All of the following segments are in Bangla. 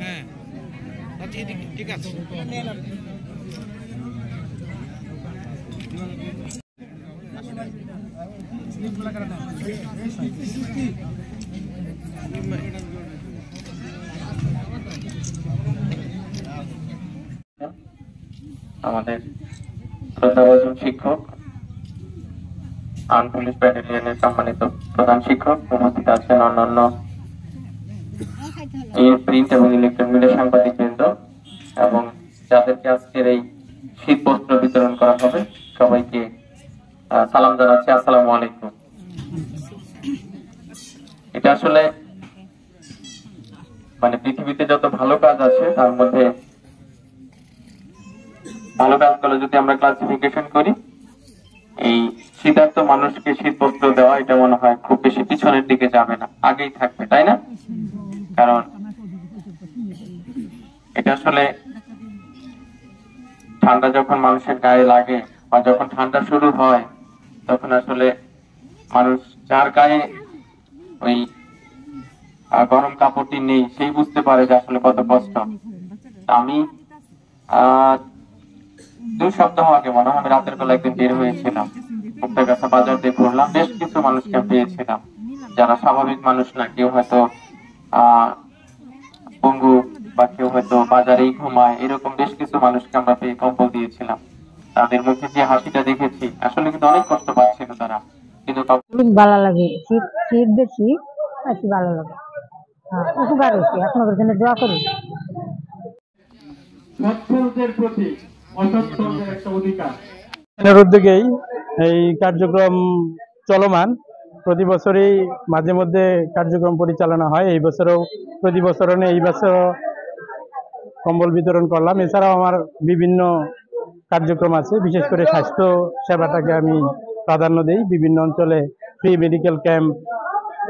হ্যাঁ ঠিক আছে। আমাদের শ্রদ্ধাভাজন শিক্ষক, আর্ম পুলিশ ব্যাটালিয়নের সম্মানিত প্রধান শিক্ষক, উপস্থিত আছেন অন্যান্য প্রিন্ট এবং ইলেকট্রনিক মিডিয়া সাংবাদিক বৃন্দ এবং যাদেরকে আজকের এই শীত বস্ত্র বিতরণ করা হবে, সবাইকে সালাম জানাচ্ছি, আসসালামু আলাইকুম। এটা আসলে মানে পৃথিবীতে যত ভালো কাজ আছে তার মধ্যে ভালো কাজগুলো যদি আমরা ক্লাসিফিকেশন করি, এই শীতার্ত মানুষকে শীত বস্ত্র দেওয়া এটা মনে হয় খুব বেশি পিছনের দিকে যাবে না, আগেই থাকবে, তাই না? কারণ এটা আসলে ঠান্ডা যখন মানুষের গায়ে লাগে বা যখন ঠান্ডা শুরু হয় তখন আসলে মানুষ যার গায়ে ওই গরম কাপড়টি নেই সেই বুঝতে পারে যে আসলে কত কষ্ট। আমি 2 সপ্তাহ আগে মনে হয় আমি রাতের বেলা একদিন বের হয়েছিলাম, মুক্তাগাছা বাজার দিয়ে ঘুরলাম, বেশ কিছু মানুষকে পেয়েছিলাম যারা স্বাভাবিক মানুষ না, কেউ হয়তো পঙ্গু বা কেউ হয়তো বাজারেই ঘুমায়, এরকম বেশ কিছু মানুষকে আমরা পেয়ে কম্বল দিয়েছিলাম। তাদের মুখে যে হাসিটা দেখেছি আসলে কিন্তু অনেক কষ্ট পাচ্ছিল তারা, কিন্তু ভালো লাগে। শীত শীত বেশি বেশি ভালো লাগে। উপকার হয়েছে, আপনাদের জন্য দোয়া করি। সচ্ছলদের প্রতি অসচ্ছলদের একটা অধিকার উদ্যোগেই এই কার্যক্রম চলমান। প্রতি বছরই মাঝে মধ্যে কার্যক্রম পরিচালনা হয়, এই বছরও প্রতি বছর এই বছর কম্বল বিতরণ করলাম। এছাড়াও আমার বিভিন্ন কার্যক্রম আছে, বিশেষ করে স্বাস্থ্য সেবাটাকে আমি প্রাধান্য দিই। বিভিন্ন অঞ্চলে ফ্রি মেডিকেল ক্যাম্প,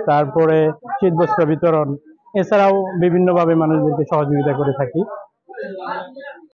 তারপরে শীতবস্ত্র বিতরণ, এছাড়াও বিভিন্নভাবে মানুষদেরকে সহযোগিতা করে থাকি।